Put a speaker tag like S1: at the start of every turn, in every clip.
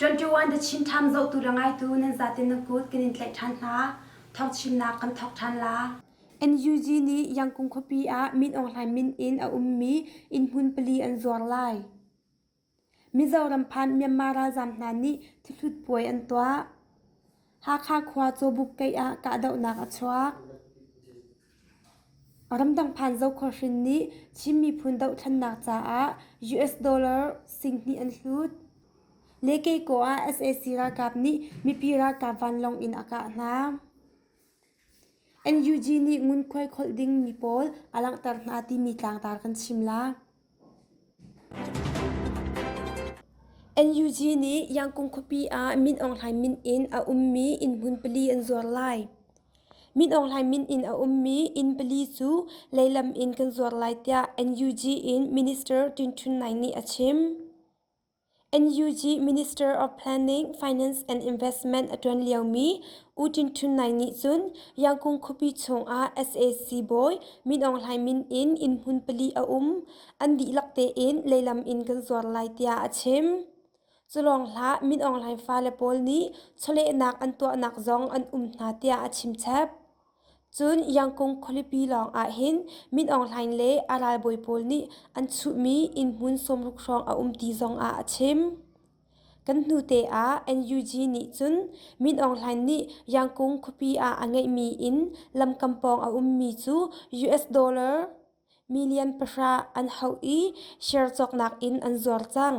S1: 21 the chin tham zo tu rangai tu nan zatin na kut kinin tlai than na thok chin na kan thok than la NUG ni yangkung khopi a min online min in a ummi in hun pali an zuar lai Mizoram phan Myanmar zam na ni thithut poi an twa ha kha khwa cho buk kai a ka dau nak a chwa ramdang phan zo khoshin ni chimmi phun dau than nak cha a $, sing ni an hlut leke ko a SAC ra kap ni mi pi ra ka van long in aka na NUG ni ngun khoi khol ding mi pol alang tar na ti mi tlang tar kan chimla NUG ni yangkung khopi a min online min in a ummi in hun pali an zuar lai min online min in a ummi in pali chu leilam in kan zuar lai tia NUG in minister tin thun nai ni achim NUG Minister of Planning, Finance and Investment Atwan Liaumi utin thun nai ni chun yangkung khopi chong a SAC boy min online min in hun pali a an di lakte in leilam in kan zuar lai tia achim chulong hla min online fa le pol ni chole nak an to nak zong an na tia achim chap chun yangkung kholipi long a hin min online le aral boy pol ni an chu mi in mun somruk rong a ti zong a achim kan nu te a NUG ni chun min online ni yangkung khopi a angai mi in lam kampong a mi chu $, million pasha an hau I share chok nak in an zuar chang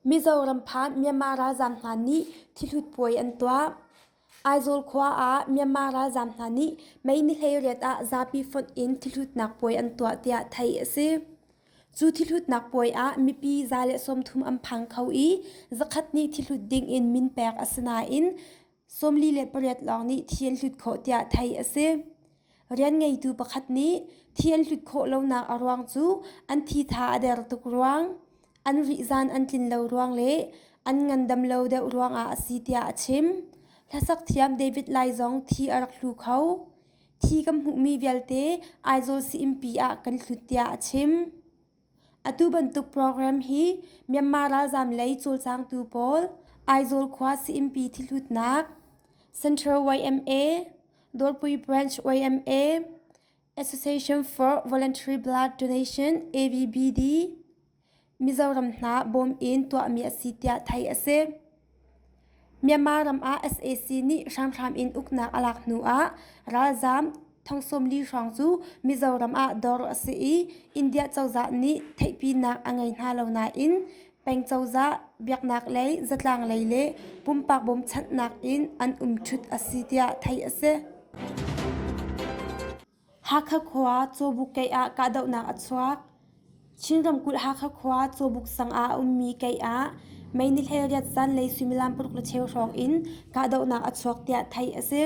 S1: Mizoram phan Myanmar zam na ni thithut poi an twa Aizol khwa a Myanmar zam na ni mai ni hleriat a zapi fon in thithut nak poi an twa tia thai ase chu thithut nak poi a mi pi zale som thum am phang khau I zakhat ni thithut ding in min pek asna in somli le pariat long ni thiel hlut kho tia thai ase rian ngei tu pakhat ni thiel hlut kho lo na arwang chu an thi tha ader tuk ruang an ri zan an tin lo ruang le an ngandam lo de ruang a asitia achim thasak thiam David Laizong thi arak hlu khau thi kam hu mi vialte aizol si impi a kan hlutia achim atu bantuk program hi Myanmar zam lei chul chang tu pol aizol khwa si impi thi hlut nak Central YMA Dorpui Branch YMA Association for Voluntary Blood Donation ABBD Mizoram na bom in to mi asitia thai ase Myanmar ram a SAC ni ram in uknak alak nu a razam thongsom li rang chu Mizoram a dor ase I India chawza ni thaipi nak angai na lo na in peng chawza biak nak lei zatlang lei le pumpak bom chat nak in an thut asitia thai ase hakha khwa chobuk kai a ka dau na achwak chinram kul hakha khwa chobuk sang a mi kai a mai ni hleriat san lei sumilam puruk la cheu rong in ka dau na achwak tia thai ase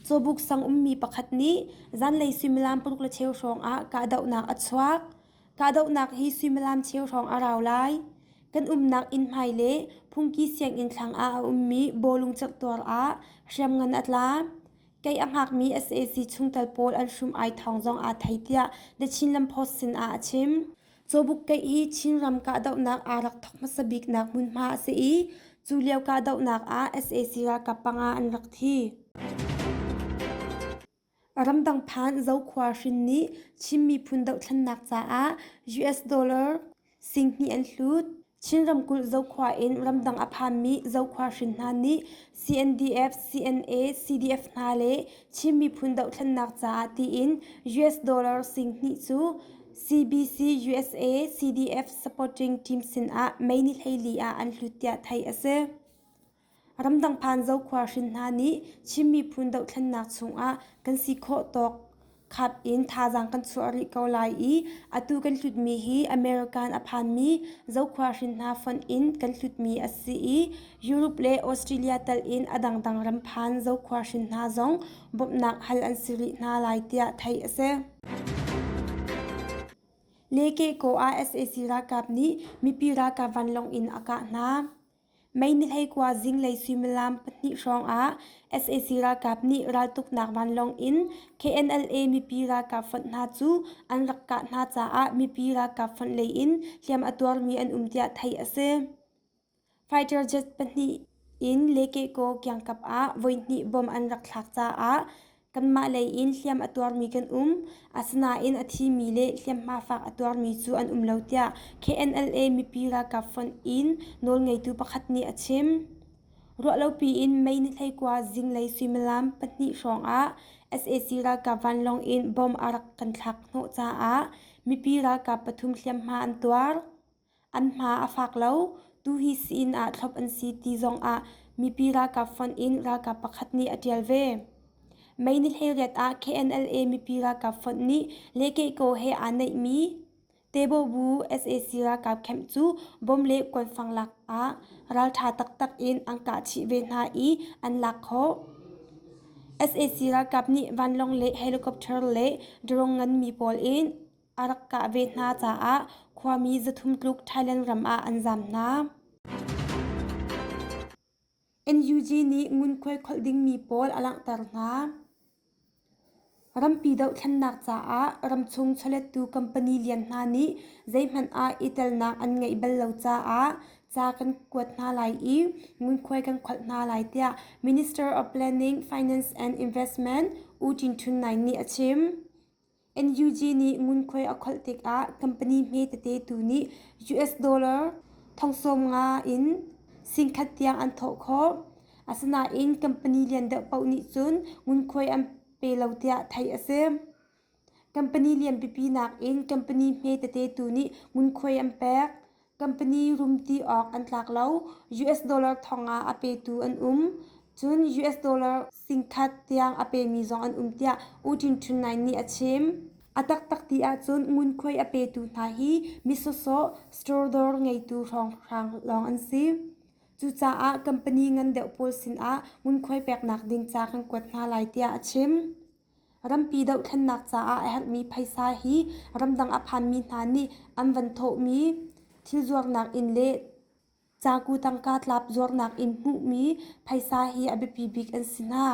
S1: chobuk sang mi pakhat ni zan lei sumilam puruk la cheu rong a ka dau na achwak ka dau nak hi sumilam cheu rong araw lai kan nak in mai le phungki siang in thlang a mi bolung chak tor a hram ngan atla kai angak mi SAC chungtal pol an shum ai thongjong a thaitia de chinlam phosin a achim chobuk kai hi chinram ka dau nak arak thokma sabik nak mun ma se I chuliaw ka dau nak a SAC ra ka panga an rak thi ramdang phan zo khwa shin ni chimmi phun dau thlan nak cha a $, sing ni an hlut chinram kul zo khwa in ramdang aphan mi zo khwa shin na ni CNDF CNA CDF na le chimmi phun dau thlan nak cha ti in $, sing ni chu CBC USA CDF supporting team sin a maini thaili a an hlutia thai ase ramdang phan zo khwa shin na ni chimmi phun dau thlan nak chung a kan si kho tok khat in tha jang kan chu ari ko lai I atu kan hlut mi hi American aphan mi zo khwa shin na fon in kan hlut mi asi I Europe le Australia tal in adang dang ram phan zo khwa shin na zong bop nak hal an siri na lai tia thai ase leke ko a SAC ra kap ni mi pi ra ka van long in aka na ไม่นิให้กว่าจิงเลยสุมลามปนิรองSAC รากับนิรัลตุกนักวันลงอิน KNLA มีปีรากับฝนนาจูอันรักกะนาจ้ามีปีรากับฝนเลยอินเลียมอตัวมีอันเดียไทยเสfighter jet ปนิอินเลเกโกเกียงกับวันนี้บอมอันรักหลักจ้ากันมาเลยอินเลียมอตัวมีกันอาสนาอินอธิมีเลเลียมมาฝากอตัวมีจูอันเลวเตีย KNLA มีปีรากับฝนอินโนลไงตูประคัดนี้อชิมรัวเราปีอินไม่นิให้กว่าจิงเลยสุมลามปนิรองSAC รากับวันลงอินบอมอารักกันหลักโนจ้ามีปีรากับปฐุมเลียมมาอันตัวอันมาฝากเราดูฮิสินทบอันซีตีจงมีปีรากับฝนอินรากับประคัดนี้อเดียลเวไม่นิให้เรียดKNLA มีปีรากับฝนนี้เลเกโกเฮอันไหนมีเตโบบู SAC รากับเข้มจูบอมเล็กคนฟังหลักรัลทาตักอินอังกาชิเวนาอันหลักโค SAC รากับนี้วันลงเล็กเฮลิคอปเตอร์เล็กดรงเงินมีปอลอินอารักกะเวนาจ้าความมีจะทุ่มกลุกไทยแลนด์รำอันจำนาNUG นี้งุนควยขลดิ่งมีปอลอลังตรนารำปีดาวขันนักจ้ารำชงชเลตูคัมปานีเลียนนานี้ใจมันอิตาลนักอันไงเบลลาวจ้ากันกวดนาลายงุนควยกันขลนาลายเตีย Minister of Planning Finance and Investment อูจินทุนไนนี้อชิมNUG นี้งุนควยอคลติกคัมปานีเมตเตตูนี้ US ดอลลาร์ทองสมงาอินสิงคัดยังอันโถโคอาสนาอินคัมปานีเลียนเดปาวนิจุนงุนควยอันเปลาวเตียไทยเสมคัมปานีเลียนปีนักอินคัมปานีเมตเตตูนี้งุนควยอันแปกคัมปานีรุมตีออกอันหลักเล่า US ดอลลาร์ทองอาเปตูอันจุน US ดอลลาร์สิงคัดยังอาเปมีจงอันเตียอูจินทุนไนนี้อชิมตักตีจุนงุนควยอาเปตูนาฮีมิโซโซสโตรดอร์ไงตูรองรังลองอันซีจูจ้าคัมปานีเงินเดวโพลสินงุนควยแปกนักดิงจ้ากันกวดนาลายเตียอชิมรำปีดาวขันนักจ้าหักมีไพซาฮีรำดังอภันมีนานีอันวันโตมีที่จวกนักอินเลจากูตังกาตลับจวกนักอินมุมีไพซาฮีอเบปีบิกอันสินา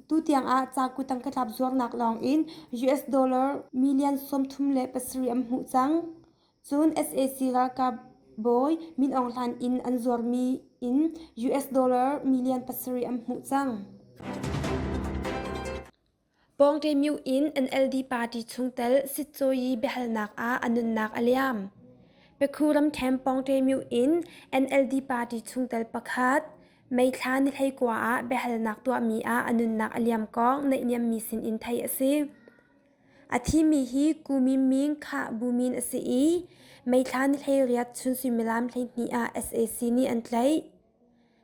S1: ตูเตียงจากูตังกาตลับจวกนักลองอิน US ดอลลาร์มิลเลียนสมทุมเลปัสรีอัมหูจังจูน SAC รากับบอยมินอองลันอินอันจวกมีอิน US ดอลลาร์มิลเลียนปัสรีอัมหูจังปองเดมิวอิน NLD ปาร์ตี้ชุงเตลสิโจยีเบลนักอันุนนักอเลียมเปคูรัมแทมปองเดมิวอิน NLD ปาร์ตี้ชุงเตลประคัดไม่คลานิให้กว่าเบลนักตัวมีอันุนนักอเลียมกองในเนียมมีสินอินไทยสิอาทิมีฮีกูมีมิงค่ะบูมินสิไม่คลานิให้เรียดชุนสิมิลามให้นีSAC นี่อันไล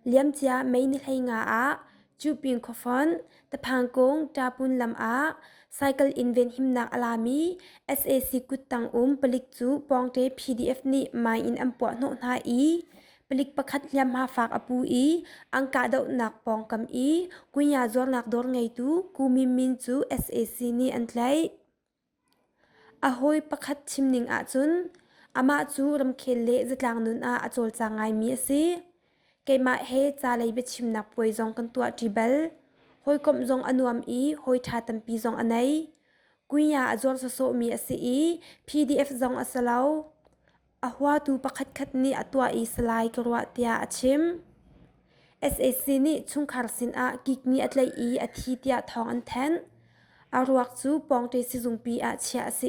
S1: เลียมเจียไม่นิให้งาจูปิงคฟอนตะพังกงดาปุนลำไซเคิลอินเวนหิมนักอลามี SAC กุดตังปลิกจูปองเต PDF นี่มาอินอัมปวดโนนาปลิกประคัดยามมาฝากอปูอังกาดาวนักปองกำกุญยาจวรนักดอร์ไงตูกูมิมินจู SAC นี่อันไลอโหยประคัดชิมนิงจุนอามาจูรำเคลเลจิตลางนุนโจลจางไงมีสิเกมาเฮจาเลยเบชิมนักป่วยจงกันตัวจีเบลหอยกมจงอนุมหอยทาตัมปีจงอันไหนกุญยาจวรโซมีสิPDF จงอัสลาวหัวตูประคัดคัดนี่ตัวสลายกรัวเตียชิม SAC นี่ชุงคาร์สินกิกนี่อัตเลยทีเตียทองอันแทนรวกจูปองเตสิจุงปีเชียสิ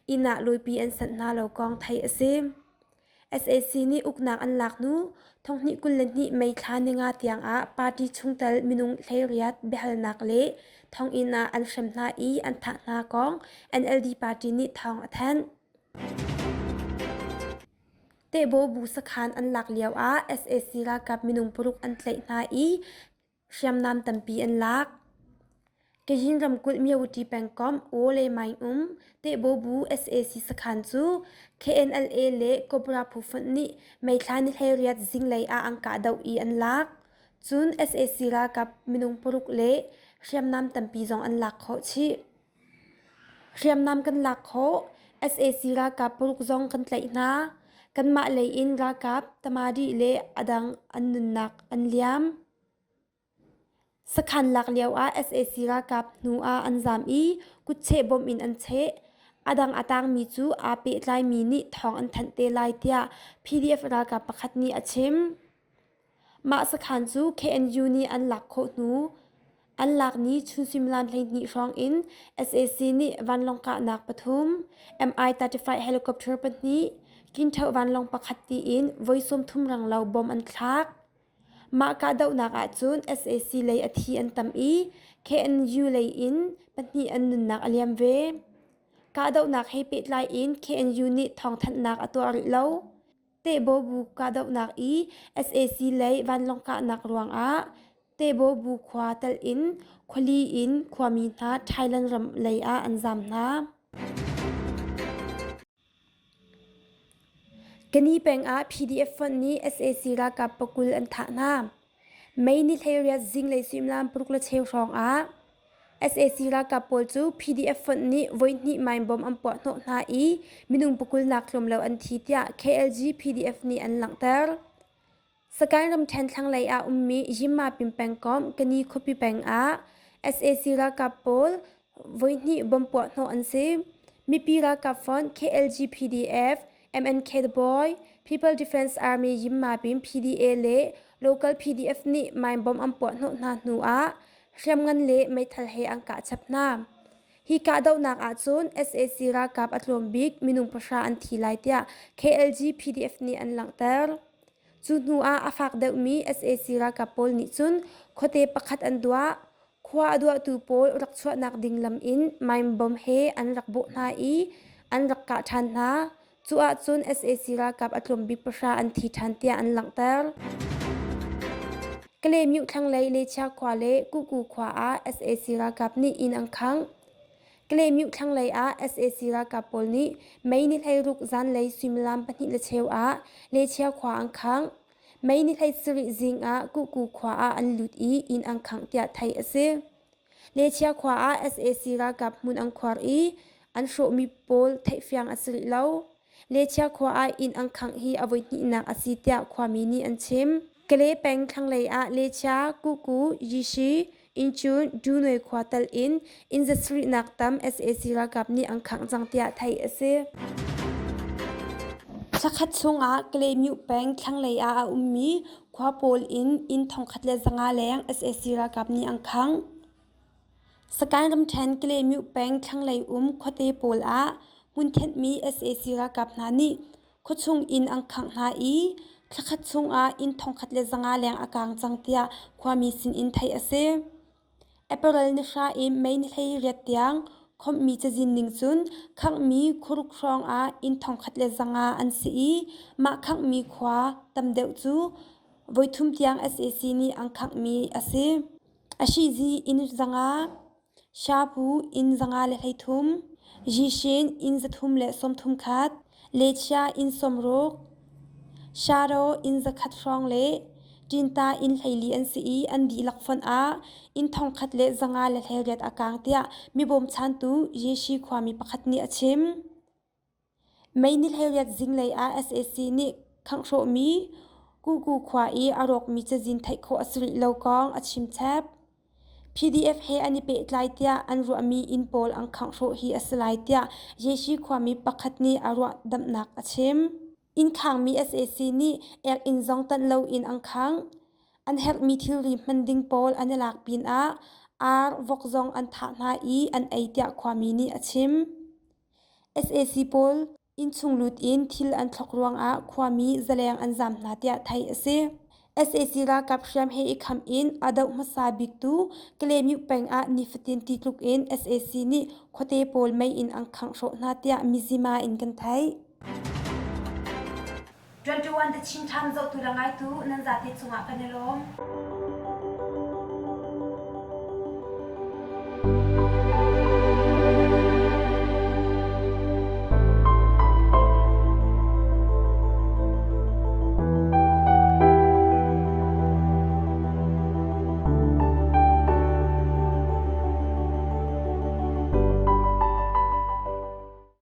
S1: อินาลุยปีอันสันนาเหลากองไทยสิSAC นี่อุกนักอันหลักนูทงนี้กุลนี่ไม่คลานิงาเตียงปาร์ตี้ชุงเตลมินุงเลเรียดเบลนักเล่ทงอินาอันเชมนาอันทักนากอง NLD ปาร์ตี้นี่ทองแทนเตโบบูสขานอันหลักเลียว SAC รากับมินุงปรุกอันเตลนาเชียมนามตัมปีอันหลักเกจินรำกุลมีวุฒิแปงกอมโอเลไม่เตโบบู SAC สขันจู KNLA เลกบราผู้ฟันนี่ไม่คลานิเฮเรียดจิงเลยอังกาดาวอันลักจุน SAC รากับมินุงปรุกเลเชียมนำตัมปีจงอันลักโคชิเชียมนำกันลักโค SAC รากับปรุกจงกันเลยนะ กันมาเลยอินรากับตมาดีเลอดังอันนุนนักอันเลียมสขันหลักเลียวSAC รากับนูอันจามอีกุเชบอมอินอันเชอดังอตางมีจูเปตไลมีนิทองอันทันเตไลเตีย PDF รากับประคัดนี้ชิมมาสขันจู KNU นี่อันหลักโคนูอันหลักนี้ชุนซิมลานเพลงนี้รองอิน SAC นี่วันลงกะนักปฐุม MI-35 เฮลิคอปเตอร์ปนนี้กินเทวันลงประคัดตีอินไว้สมทุ่มรังเราบอมอันคลักมากาดาวนักอาจุน SAC เลยอธิอันตัมอี KNU เลยอินปนนี้อันนุนนักอเลียมเวกาดาวนักให้ปิดไลอิน KNU นี่ทองทันนักอตัวริเลาเตโบบูกาดาวนักอี SAC เลยวันลงกะนักรวงเตโบบูควาตัลอินควลีอินความีนาไทยแลนด์รำเลยอันจำนากันนี้เป็นPDF ฟันนี้ SAC รากับปกุลอันทานาไม่นิเทเรียจิงเลยซิมลามปรุกละเชวรองSAC รากับปอลจู PDF ฟันนี้วันนี้ไม่บอมอันปวดโนนาอีมินุงปกุลนักลมเลวอันทีเดีย KLG PDF นี้อันหลังเตอร์สกายรำแทนทั้งเลยมียิมมาปิมแปงกอมกันนี้คบิแปงSAC รากับปอลวันนี้บอมปวดโนอันซีมีปีรากับฟอน KLG PDF MNK The Boy People Defense Army ยิมมาปิม PDA เละ Local PDF นี่ไม่บอมอันปวดโนนาหนูเรียมเงินเละไม่ทันให้อังกะชับน้ำฮิกาดาวนักจุน SAC รากับอัตลมบิกมินุงประชาอันทีไลเตีย KLG PDF นี่อันหลังเตอร์จุนหัวอาฟักเดวมี SAC รากับโพลนิจุนโคเตประคัดอันดัวขวาดัวตูโพลรักชวนักดิ่งลำอินไม่บอมเฮอันรักบุนาอีอันรักกะทันนาจุน SAC รากับอัตลมบิกประชาอันทีทันเตียอันหลังเตอร์กเลมิวทั้งเลยเลชาควาเลกูควาSAC รากับนี่อินอังคังกเลมิวทั้งเลยSAC รากับโพลนี้ไม่นิให้รุกจันเลยซิมลามปนิเลเชวเลชาควาอังคังไม่นิให้สริจิงกูควาอันลุดอีอินอังคังเตียไทยเสเลชาควาSAC รากับมุนอังควาอันโชมีโพลไทยฟียงอสริเลาเลชาควาอินอังคังฮีอวัยนี้นักอสิเตียความินีอันชิมกเลแปงทั้งเลยเลชากูยิชีอินจูนดูหน่วยควาตัลอินจะสรินักตาม SAC รากับนี่อังคังจังเตียไทยเสสักขัดชงกเลมิวแปงทั้งเลยมีควาโพลอินทองขัดเลจังอาแรง SAC รากับนี่อังคังสกายรำแทนกเลมิวแปงทั้งเลยควาเตโพลมุนเทนมี SAC รากับนานี่ขดชงอินอังคังนาอีสักขัดชงอินทองขัดเลจังอาแรงอากางจังเตียความมีสินอินไทยเสเอเปอร์ลนิชาไม่นิให้เรียดยังคมมีจะจินนิงจุนขังมีครุกรองอินทองขัดเลจังอันสีมาขังมีขวาตำเดียวจูไว้ทุ่มเตียง SAC นี่อังขังมีอาชีจีอินจังชาบูอินจังเลให้ทุ่มจีเชนอินจะทุ่มเลสมทุ่มขัดเลชาอินสมรุกชาโรอินจะขัดรองเลจินตาอินไหลีอันสีอันดีลักฟันอินทองขัดเลจังเลให้เรียดอากางเตียมีบ่มชันตูเยชีความมีประคัดนี่ชิมไม่นิให้เรียดจิงเลยSAC นี่ขังโชมีกูควาอารอกมีจะจินไทยโคอสริโลกองชิมแทบPDF เฮอันนี้เป็นลายเตียอันรัวมีอินโพลอังขังโชฮีอสไลเตียเยชีความมีประคัดนี่อารวดำนักชิมอินขังมี SAC นี่อินจงตันโลอินอังคังอันเฮลมีทิลรีมันดิงโพลอันหลักปินวกจงอันทานาอันไอเตียความมีนี่ชิม SAC โพลอินชุงลุดอินทิลอันทกรวงความมีแสดงอันจำนาเตียไทยเสSAC รากับเชียมเฮอิคัมอินอดาวมาซาบิกตูเคลมิวเป็งนิฟตินติลุกอิน SAC นี่โคเตโพลไม่อินอังคังโชนาเตียมิซิมาอินกันไทย21 the chin tham zo tu rangai tu nan za te chunga panelom